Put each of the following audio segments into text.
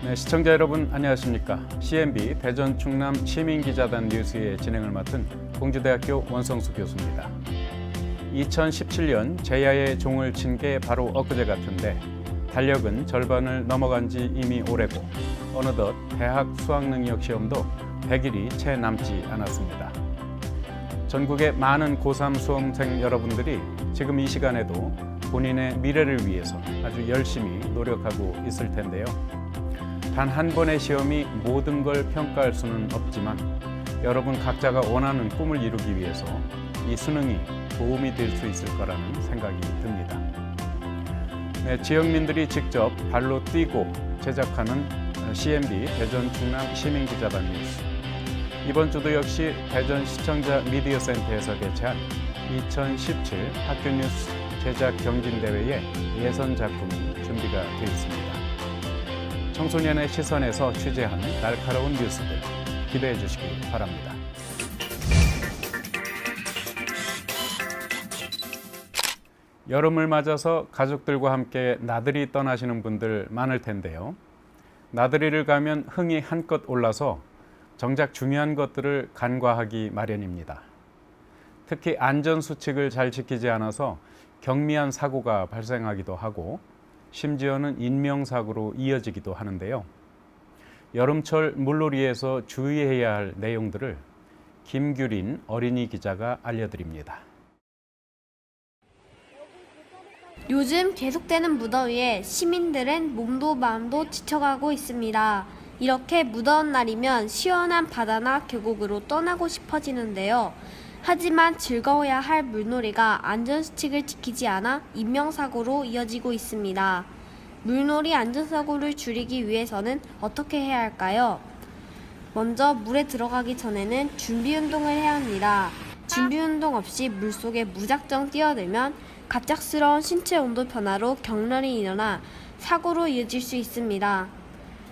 네, 시청자 여러분 안녕하십니까? CNB 대전 충남 시민기자단 뉴스의 진행을 맡은 공주대학교 원성수 교수입니다. 2017년 제야의 종을 친 게 바로 엊그제 같은데 달력은 절반을 넘어간 지 이미 오래고 어느덧 대학 수학능력 시험도 100일이 채 남지 않았습니다. 전국의 많은 고3 수험생 여러분들이 지금 이 시간에도 본인의 미래를 위해서 아주 열심히 노력하고 있을 텐데요. 단 한 번의 시험이 모든 걸 평가할 수는 없지만 여러분 각자가 원하는 꿈을 이루기 위해서 이 수능이 도움이 될 수 있을 거라는 생각이 듭니다. 네, 지역민들이 직접 발로 뛰고 제작하는 CNB 대전 충남 시민기자단 뉴스. 이번 주도 역시 대전 시청자 미디어 센터에서 개최한 2017 학교뉴스 제작 경진대회의 예선 작품이 준비가 되어 있습니다. 청소년의 시선에서 취재한 날카로운 뉴스들 기대해 주시기 바랍니다. 여름을 맞아서 가족들과 함께 나들이 떠나시는 분들 많을 텐데요. 나들이를 가면 흥이 한껏 올라서 정작 중요한 것들을 간과하기 마련입니다. 특히 안전수칙을 잘 지키지 않아서 경미한 사고가 발생하기도 하고 심지어는 인명사고로 이어지기도 하는데요. 여름철 물놀이에서 주의해야 할 내용들을 김규린 어린이 기자가 알려드립니다. 요즘 계속되는 무더위에 시민들은 몸도 마음도 지쳐가고 있습니다. 이렇게 무더운 날이면 시원한 바다나 계곡으로 떠나고 싶어지는데요. 하지만 즐거워야 할 물놀이가 안전수칙을 지키지 않아 인명사고로 이어지고 있습니다. 물놀이 안전사고를 줄이기 위해서는 어떻게 해야 할까요? 먼저 물에 들어가기 전에는 준비운동을 해야 합니다. 준비운동 없이 물속에 무작정 뛰어들면 갑작스러운 신체 온도 변화로 경련이 일어나 사고로 이어질 수 있습니다.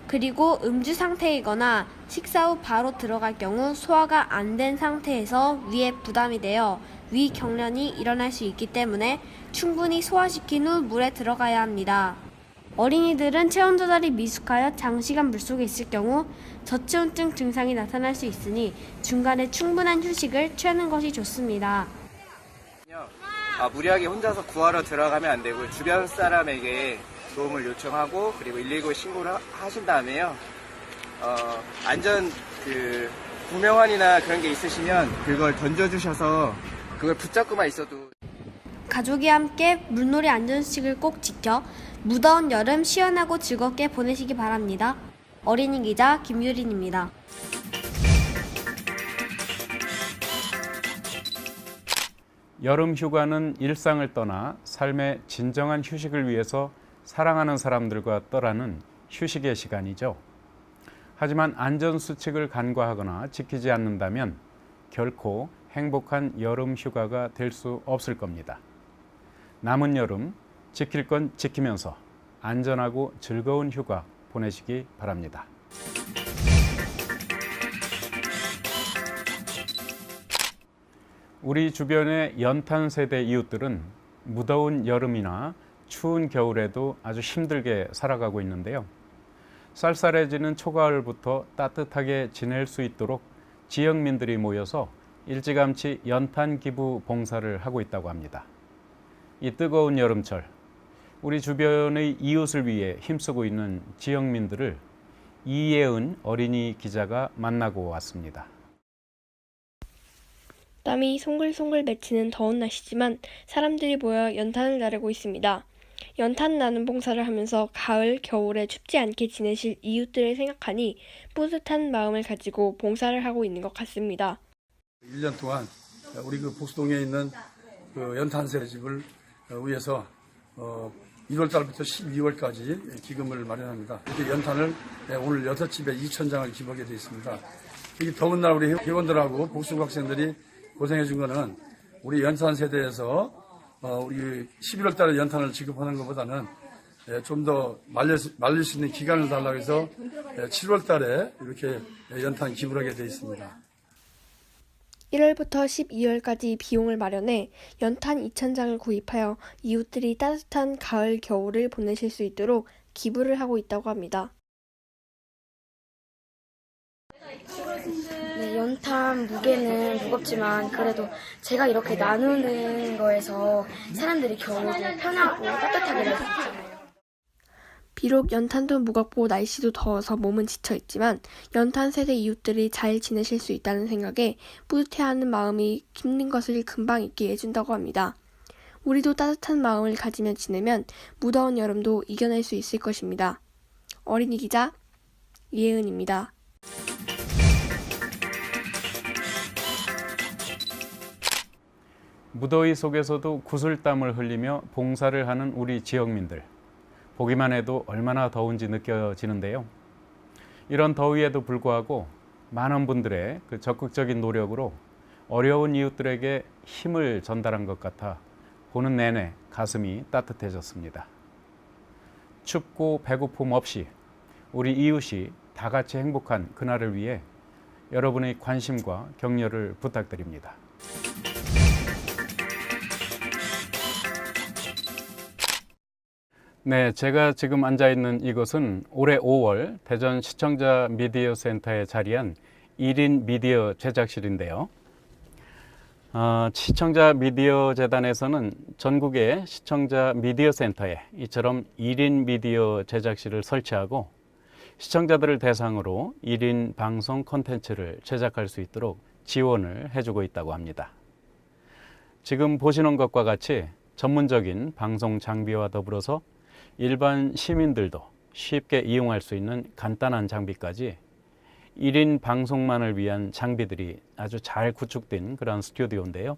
그리고 음주 상태이거나 식사 후 바로 들어갈 경우 소화가 안 된 상태에서 위에 부담이 되어 위 경련이 일어날 수 있기 때문에 충분히 소화시킨 후 물에 들어가야 합니다. 어린이들은 체온 조절이 미숙하여 장시간 물속에 있을 경우 저체온증 증상이 나타날 수 있으니 중간에 충분한 휴식을 취하는 것이 좋습니다. 무리하게 혼자서 구하러 들어가면 안 되고 주변 사람에게 도움을 요청하고 그리고 119에 신고를 하신 다음에요. 안전 구명환이나 그런 게 있으시면 그걸 던져주셔서 그걸 붙잡고만 있어도 가족이 함께 물놀이 안전수칙을 꼭 지켜 무더운 여름 시원하고 즐겁게 보내시기 바랍니다. 어린이 기자 김유린입니다. 여름 휴가는 일상을 떠나 삶의 진정한 휴식을 위해서 사랑하는 사람들과 떠나는 휴식의 시간이죠. 하지만 안전수칙을 간과하거나 지키지 않는다면 결코 행복한 여름 휴가가 될 수 없을 겁니다. 남은 여름 지킬 건 지키면서 안전하고 즐거운 휴가 보내시기 바랍니다. 우리 주변의 연탄 세대 이웃들은 무더운 여름이나 추운 겨울에도 아주 힘들게 살아가고 있는데요. 쌀쌀해지는 초가을부터 따뜻하게 지낼 수 있도록 지역민들이 모여서 일찌감치 연탄 기부 봉사를 하고 있다고 합니다. 이 뜨거운 여름철, 우리 주변의 이웃을 위해 힘쓰고 있는 지역민들을 이예은 어린이 기자가 만나고 왔습니다. 땀이 송글송글 맺히는 더운 날씨지만 사람들이 모여 연탄을 나르고 있습니다. 연탄 나눔 봉사를 하면서 가을, 겨울에 춥지 않게 지내실 이웃들을 생각하니 뿌듯한 마음을 가지고 봉사를 하고 있는 것 같습니다. 1년 동안 우리 복수동에 있는 연탄세 집을 위해서 1월달부터 12월까지 기금을 마련합니다. 이렇게 연탄을 오늘 6집에 2,000장을 기부하게 되어 있습니다. 이 더운 날 우리 회원들하고 복수고 학생들이 고생해 준 거는 우리 연탄 세대에서 우리 11월 달에 연탄을 지급하는 것보다는 좀 더 말릴 수 있는 기간을 달라고 해서 7월 달에 이렇게 연탄 기부를 하게 되어 있습니다. 1월부터 12월까지 비용을 마련해 연탄 2,000장을 구입하여 이웃들이 따뜻한 가을, 겨울을 보내실 수 있도록 기부를 하고 있다고 합니다. 연탄 무게는 무겁지만 그래도 제가 이렇게 나누는 거에서 사람들이 겨울에 편하고 따뜻하게 날 수 있잖아요. 비록 연탄도 무겁고 날씨도 더워서 몸은 지쳐있지만 연탄 세대 이웃들이 잘 지내실 수 있다는 생각에 뿌듯해하는 마음이 힘든 것을 금방 잊게 해준다고 합니다. 우리도 따뜻한 마음을 가지며 지내면 무더운 여름도 이겨낼 수 있을 것입니다. 어린이 기자 이혜은입니다. 무더위 속에서도 구슬땀을 흘리며 봉사를 하는 우리 지역민들. 보기만 해도 얼마나 더운지 느껴지는데요. 이런 더위에도 불구하고 많은 분들의 그 적극적인 노력으로 어려운 이웃들에게 힘을 전달한 것 같아 보는 내내 가슴이 따뜻해졌습니다. 춥고 배고픔 없이 우리 이웃이 다 같이 행복한 그날을 위해 여러분의 관심과 격려를 부탁드립니다. 네, 제가 지금 앉아있는 이곳은 올해 5월 대전 시청자 미디어 센터에 자리한 1인 미디어 제작실인데요. 시청자 미디어 재단에서는 전국의 시청자 미디어 센터에 이처럼 1인 미디어 제작실을 설치하고 시청자들을 대상으로 1인 방송 콘텐츠를 제작할 수 있도록 지원을 해주고 있다고 합니다. 지금 보시는 것과 같이 전문적인 방송 장비와 더불어서 일반 시민들도 쉽게 이용할 수 있는 간단한 장비까지 1인 방송만을 위한 장비들이 아주 잘 구축된 그런 스튜디오인데요.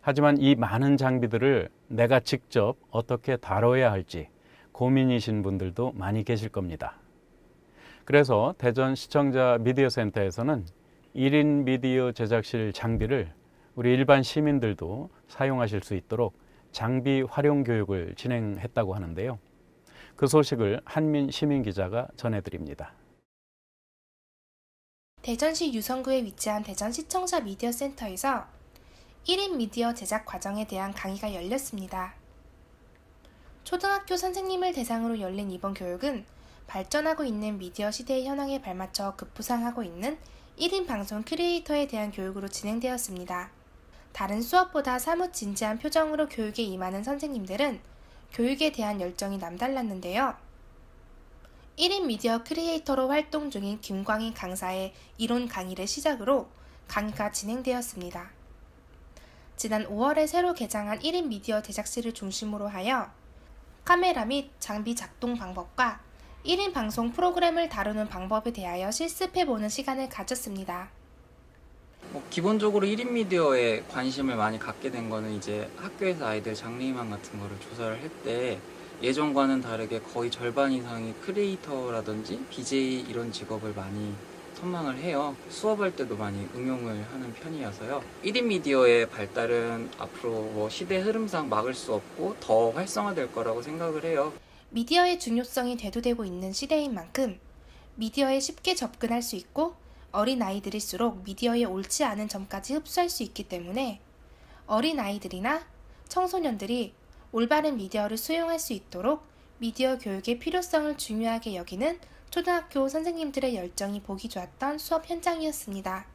하지만 이 많은 장비들을 내가 직접 어떻게 다뤄야 할지 고민이신 분들도 많이 계실 겁니다. 그래서 대전 시청자 미디어 센터에서는 1인 미디어 제작실 장비를 우리 일반 시민들도 사용하실 수 있도록 장비 활용 교육을 진행했다고 하는데요. 그 소식을 한민 시민 기자가 전해드립니다. 대전시 유성구에 위치한 대전 시청자 미디어 센터에서 1인 미디어 제작 과정에 대한 강의가 열렸습니다. 초등학교 선생님을 대상으로 열린 이번 교육은 발전하고 있는 미디어 시대의 현황에 발맞춰 급부상하고 있는 1인 방송 크리에이터에 대한 교육으로 진행되었습니다. 다른 수업보다 사뭇 진지한 표정으로 교육에 임하는 선생님들은 교육에 대한 열정이 남달랐는데요. 1인 미디어 크리에이터로 활동 중인 김광인 강사의 이론 강의를 시작으로 강의가 진행되었습니다. 지난 5월에 새로 개장한 1인 미디어 제작실을 중심으로 하여 카메라 및 장비 작동 방법과 1인 방송 프로그램을 다루는 방법에 대하여 실습해보는 시간을 가졌습니다. 기본적으로 1인 미디어에 관심을 많이 갖게 된 거는 이제 학교에서 아이들 장래희망 같은 거를 조사를 할 때 예전과는 다르게 거의 절반 이상이 크리에이터라든지 BJ 이런 직업을 많이 선망을 해요. 수업할 때도 많이 응용을 하는 편이어서요. 1인 미디어의 발달은 앞으로 시대 흐름상 막을 수 없고 더 활성화될 거라고 생각을 해요. 미디어의 중요성이 대두되고 있는 시대인 만큼 미디어에 쉽게 접근할 수 있고 어린 아이들일수록 미디어에 옳지 않은 점까지 흡수할 수 있기 때문에 어린 아이들이나 청소년들이 올바른 미디어를 수용할 수 있도록 미디어 교육의 필요성을 중요하게 여기는 초등학교 선생님들의 열정이 보기 좋았던 수업 현장이었습니다.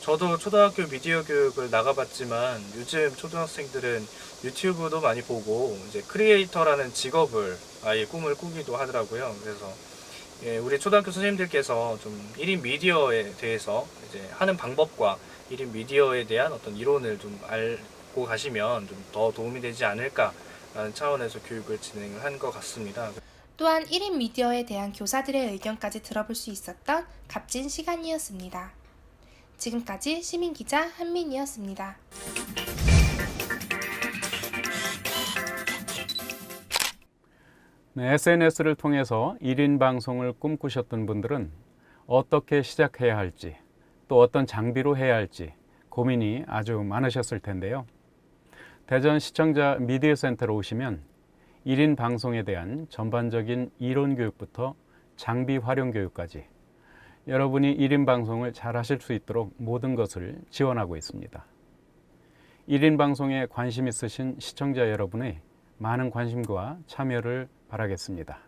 저도 초등학교 미디어 교육을 나가봤지만 요즘 초등학생들은 유튜브도 많이 보고 이제 크리에이터라는 직업을 아예 꿈을 꾸기도 하더라고요. 그래서 우리 초등학교 선생님들께서 좀 1인 미디어에 대해서 이제 하는 방법과 1인 미디어에 대한 어떤 이론을 좀 알고 가시면 좀 더 도움이 되지 않을까라는 차원에서 교육을 진행을 한 것 같습니다. 또한 1인 미디어에 대한 교사들의 의견까지 들어볼 수 있었던 값진 시간이었습니다. 지금까지 시민기자 한민이었습니다. 네, SNS를 통해서 1인 방송을 꿈꾸셨던 분들은 어떻게 시작해야 할지 또 어떤 장비로 해야 할지 고민이 아주 많으셨을 텐데요. 대전 시청자 미디어 센터로 오시면 1인 방송에 대한 전반적인 이론 교육부터 장비 활용 교육까지 여러분이 1인 방송을 잘 하실 수 있도록 모든 것을 지원하고 있습니다. 1인 방송에 관심 있으신 시청자 여러분의 많은 관심과 참여를 바라겠습니다.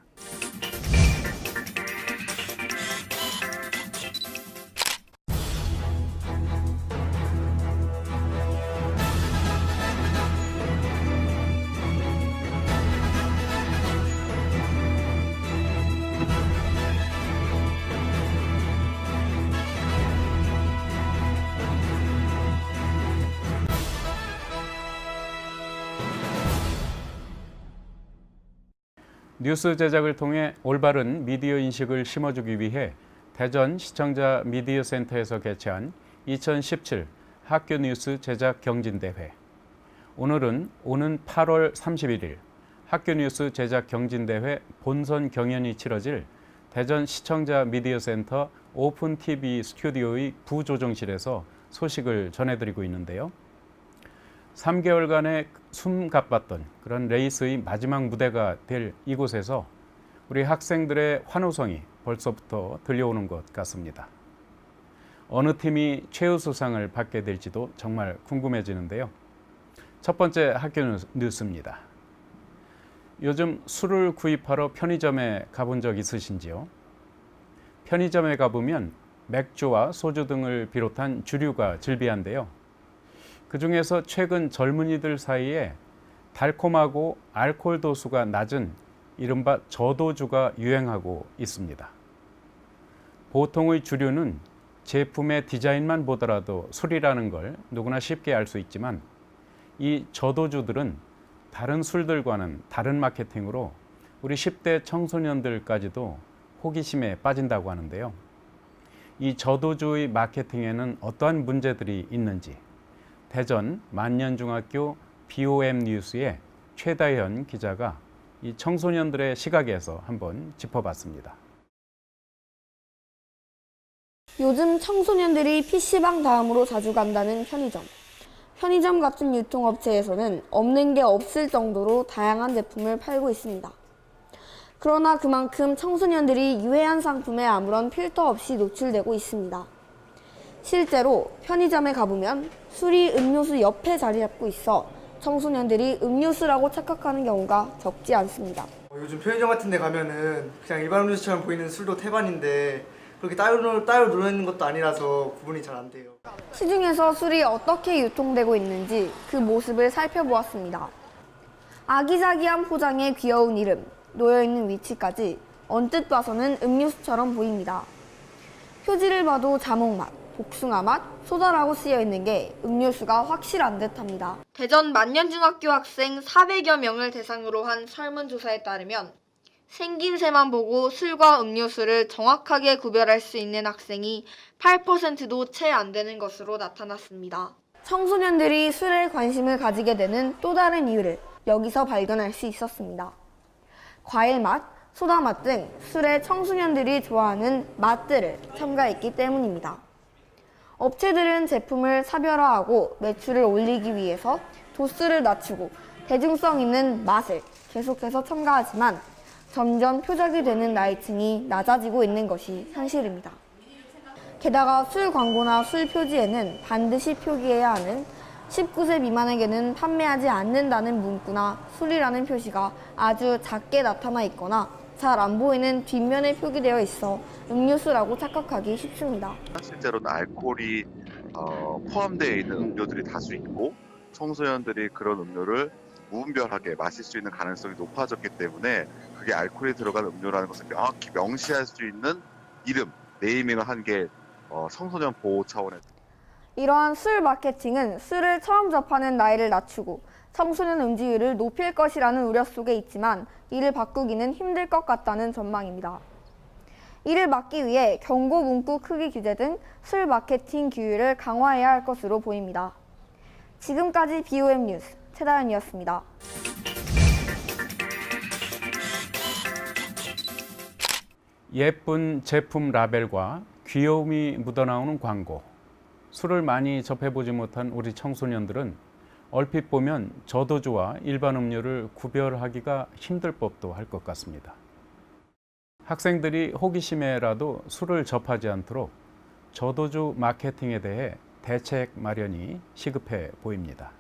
뉴스 제작을 통해 올바른 미디어 인식을 심어주기 위해 대전 시청자 미디어 센터에서 개최한 2017 학교 뉴스 제작 경진대회. 오늘은 오는 8월 31일 학교 뉴스 제작 경진대회 본선 경연이 치러질 대전 시청자 미디어 센터 오픈 TV 스튜디오의 부조정실에서 소식을 전해드리고 있는데요. 3개월간의 숨가빴던 그런 레이스의 마지막 무대가 될 이곳에서 우리 학생들의 환호성이 벌써부터 들려오는 것 같습니다. 어느 팀이 최우수상을 받게 될지도 정말 궁금해지는데요. 첫 번째 학교 뉴스입니다. 요즘 술을 구입하러 편의점에 가본 적 있으신지요? 편의점에 가보면 맥주와 소주 등을 비롯한 주류가 즐비한데요. 그 중에서 최근 젊은이들 사이에 달콤하고 알코올 도수가 낮은 이른바 저도주가 유행하고 있습니다. 보통의 주류는 제품의 디자인만 보더라도 술이라는 걸 누구나 쉽게 알 수 있지만 이 저도주들은 다른 술들과는 다른 마케팅으로 우리 10대 청소년들까지도 호기심에 빠진다고 하는데요. 이 저도주의 마케팅에는 어떠한 문제들이 있는지 대전 만년중학교 BOM 뉴스의 최다현 기자가 이 청소년들의 시각에서 한번 짚어봤습니다. 요즘 청소년들이 PC방 다음으로 자주 간다는 편의점. 편의점 같은 유통업체에서는 없는 게 없을 정도로 다양한 제품을 팔고 있습니다. 그러나 그만큼 청소년들이 유해한 상품에 아무런 필터 없이 노출되고 있습니다. 실제로 편의점에 가보면 술이 음료수 옆에 자리 잡고 있어 청소년들이 음료수라고 착각하는 경우가 적지 않습니다. 요즘 편의점 같은 데 가면은 그냥 일반 음료수처럼 보이는 술도 태반인데 그렇게 따로 들어있는 것도 아니라서 구분이 잘 안 돼요. 시중에서 술이 어떻게 유통되고 있는지 그 모습을 살펴보았습니다. 아기자기한 포장에 귀여운 이름, 놓여있는 위치까지 언뜻 봐서는 음료수처럼 보입니다. 표지를 봐도 자몽맛, 복숭아맛, 소다라고 쓰여있는 게 음료수가 확실한 듯합니다. 대전 만년중학교 학생 400여 명을 대상으로 한 설문조사에 따르면 생긴 새만 보고 술과 음료수를 정확하게 구별할 수 있는 학생이 8%도 채 안 되는 것으로 나타났습니다. 청소년들이 술에 관심을 가지게 되는 또 다른 이유를 여기서 발견할 수 있었습니다. 과일맛, 소다맛 등 술에 청소년들이 좋아하는 맛들을 첨가했기 때문입니다. 업체들은 제품을 사별화하고 매출을 올리기 위해서 도수를 낮추고 대중성 있는 맛을 계속해서 첨가하지만 점점 표적이 되는 나이층이 낮아지고 있는 것이 현실입니다. 게다가 술 광고나 술 표지에는 반드시 표기해야 하는 19세 미만에게는 판매하지 않는다는 문구나 술이라는 표시가 아주 작게 나타나 있거나 잘 안 보이는 뒷면에 표기되어 있어 음료수라고 착각하기 쉽습니다. 실제로는 알코올이 포함되어 있는 음료들이 다수 있고 청소년들이 그런 음료를 무분별하게 마실 수 있는 가능성이 높아졌기 때문에 그게 알코올이 들어간 음료라는 것을 명확히 명시할 수 있는 이름, 네이밍을 한 게 청소년 보호 차원에서 이러한 술 마케팅은 술을 처음 접하는 나이를 낮추고 청소년 음지율을 높일 것이라는 우려 속에 있지만 이를 바꾸기는 힘들 것 같다는 전망입니다. 이를 막기 위해 경고 문구 크기 규제 등 술 마케팅 규율을 강화해야 할 것으로 보입니다. 지금까지 BOM 뉴스 최다현이었습니다. 예쁜 제품 라벨과 귀여움이 묻어나오는 광고. 술을 많이 접해보지 못한 우리 청소년들은 얼핏 보면 저도주와 일반 음료를 구별하기가 힘들 법도 할 것 같습니다. 학생들이 호기심에라도 술을 접하지 않도록 저도주 마케팅에 대해 대책 마련이 시급해 보입니다.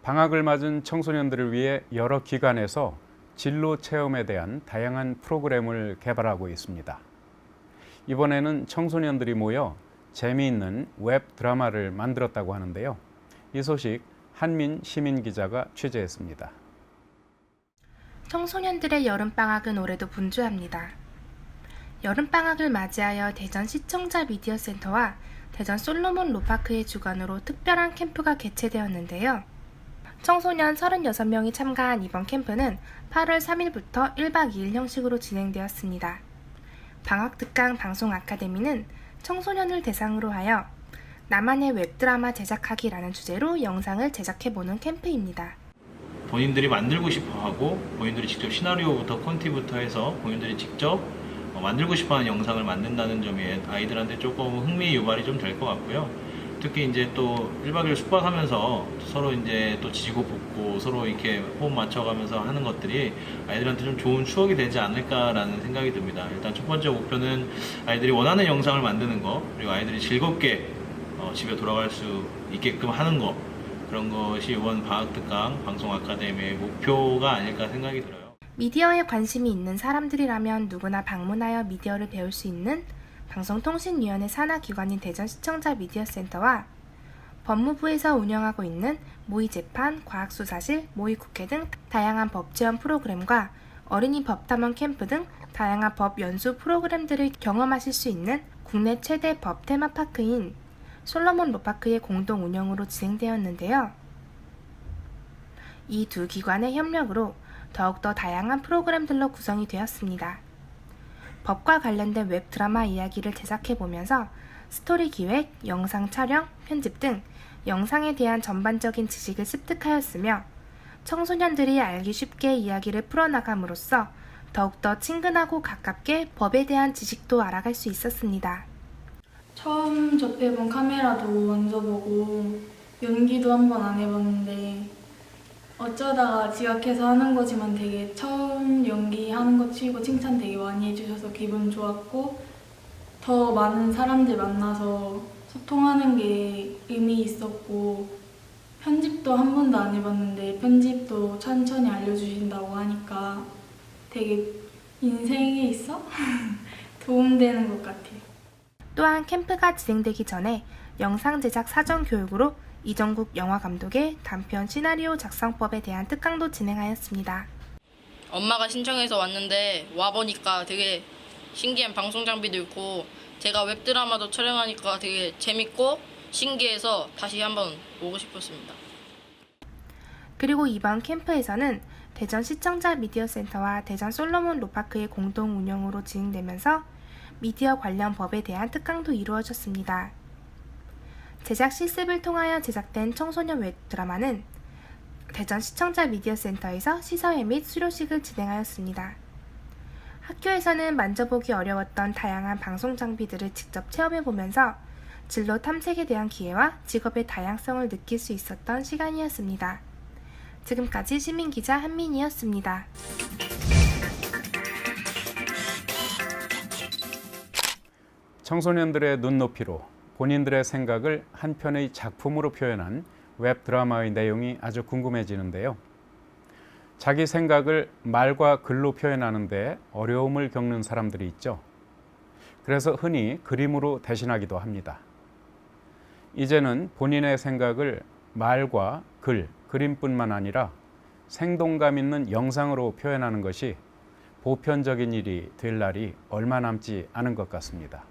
방학을 맞은 청소년들을 위해 여러 기관에서 진로 체험에 대한 다양한 프로그램을 개발하고 있습니다. 이번에는 청소년들이 모여 재미있는 웹 드라마를 만들었다고 하는데요. 이 소식 한민 시민 기자가 취재했습니다. 청소년들의 여름방학은 올해도 분주합니다. 여름방학을 맞이하여 대전 시청자 미디어 센터와 대전 솔로몬 로파크의 주관으로 특별한 캠프가 개최되었는데요. 청소년 36명이 참가한 이번 캠프는 8월 3일부터 1박 2일 형식으로 진행되었습니다. 방학특강 방송 아카데미는 청소년을 대상으로 하여 나만의 웹드라마 제작하기라는 주제로 영상을 제작해보는 캠프입니다. 본인들이 만들고 싶어하고 본인들이 직접 시나리오부터 콘티부터 해서 본인들이 직접 만들고 싶어하는 영상을 만든다는 점이 아이들한테 조금 흥미 유발이 좀 될 것 같고요. 특히 이제 또 1박 2일 숙박하면서 서로 이제 또 지지고 볶고 서로 이렇게 호흡 맞춰가면서 하는 것들이 아이들한테 좀 좋은 추억이 되지 않을까라는 생각이 듭니다. 일단 첫 번째 목표는 아이들이 원하는 영상을 만드는 거, 그리고 아이들이 즐겁게 집에 돌아갈 수 있게끔 하는 거, 그런 것이 이번 방학특강 방송 아카데미의 목표가 아닐까 생각이 들어요. 미디어에 관심이 있는 사람들이라면 누구나 방문하여 미디어를 배울 수 있는 방송통신위원회 산하기관인 대전시청자 미디어센터와 법무부에서 운영하고 있는 모의재판, 과학수사실, 모의국회 등 다양한 법체험 프로그램과 어린이 법탐험 캠프 등 다양한 법 연수 프로그램들을 경험하실 수 있는 국내 최대 법 테마파크인 솔로몬 로파크의 공동 운영으로 진행되었는데요. 이 두 기관의 협력으로 더욱더 다양한 프로그램들로 구성이 되었습니다. 법과 관련된 웹드라마 이야기를 제작해보면서 스토리 기획, 영상 촬영, 편집 등 영상에 대한 전반적인 지식을 습득하였으며 청소년들이 알기 쉽게 이야기를 풀어나감으로써 더욱더 친근하고 가깝게 법에 대한 지식도 알아갈 수 있었습니다. 처음 접해본 카메라도 만져보고 연기도 한 번 안 해봤는데 어쩌다가 지각해서 하는 거지만 되게 처음 연기하는 것 치고 칭찬 되게 많이 해주셔서 기분 좋았고 더 많은 사람들 만나서 소통하는 게 의미 있었고 편집도 한 번도 안 해봤는데 편집도 천천히 알려주신다고 하니까 되게 인생에 있어 도움되는 것 같아요. 또한 캠프가 진행되기 전에 영상 제작 사전 교육으로 이정국 영화감독의 단편 시나리오 작성법에 대한 특강도 진행하였습니다. 엄마가 신청해서 왔는데 와보니까 되게 신기한 방송 장비도 있고 제가 웹드라마도 촬영하니까 되게 재밌고 신기해서 다시 한번 오고 싶었습니다. 그리고 이번 캠프에서는 대전 시청자 미디어센터와 대전 솔로몬 로파크의 공동 운영으로 진행되면서 미디어 관련 법에 대한 특강도 이루어졌습니다. 제작 실습을 통하여 제작된 청소년 웹드라마는 대전 시청자 미디어센터에서 시사회 및 수료식을 진행하였습니다. 학교에서는 만져보기 어려웠던 다양한 방송 장비들을 직접 체험해보면서 진로 탐색에 대한 기회와 직업의 다양성을 느낄 수 있었던 시간이었습니다. 지금까지 시민기자 한민이었습니다. 청소년들의 눈높이로 본인들의 생각을 한 편의 작품으로 표현한 웹드라마의 내용이 아주 궁금해지는데요. 자기 생각을 말과 글로 표현하는데 어려움을 겪는 사람들이 있죠. 그래서 흔히 그림으로 대신하기도 합니다. 이제는 본인의 생각을 말과 글, 그림뿐만 아니라 생동감 있는 영상으로 표현하는 것이 보편적인 일이 될 날이 얼마 남지 않은 것 같습니다.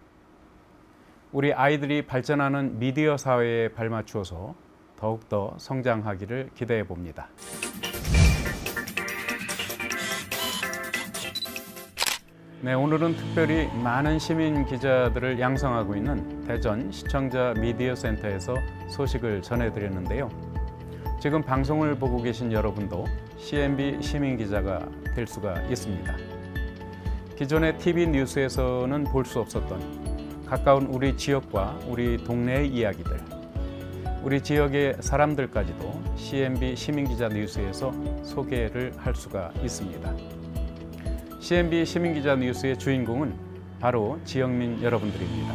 우리 아이들이 발전하는 미디어 사회에 발맞추어서 더욱더 성장하기를 기대해 봅니다. 네, 오늘은 특별히 많은 시민 기자들을 양성하고 있는 대전 시청자 미디어 센터에서 소식을 전해드렸는데요. 지금 방송을 보고 계신 여러분도 CNB 시민 기자가 될 수가 있습니다. 기존의 TV 뉴스에서는 볼 수 없었던 가까운 우리 지역과 우리 동네의 이야기들, 우리 지역의 사람들까지도 CNB 시민기자 뉴스에서 소개를 할 수가 있습니다. CNB 시민기자 뉴스의 주인공은 바로 지역민 여러분들입니다.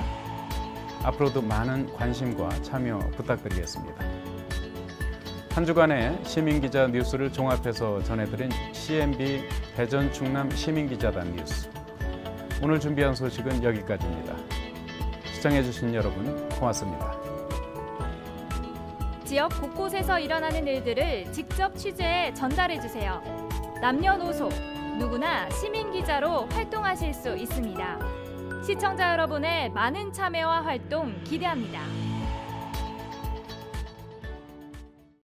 앞으로도 많은 관심과 참여 부탁드리겠습니다. 한 주간의 시민기자 뉴스를 종합해서 전해드린 CNB 대전 충남 시민기자단 뉴스. 오늘 준비한 소식은 여기까지입니다. 시청해주신 여러분 고맙습니다. 지역 곳곳에서 일어나는 일들을 직접 취재해 전달해주세요. 남녀노소 누구나 시민기자로 활동하실 수 있습니다. 시청자 여러분의 많은 참여와 활동 기대합니다.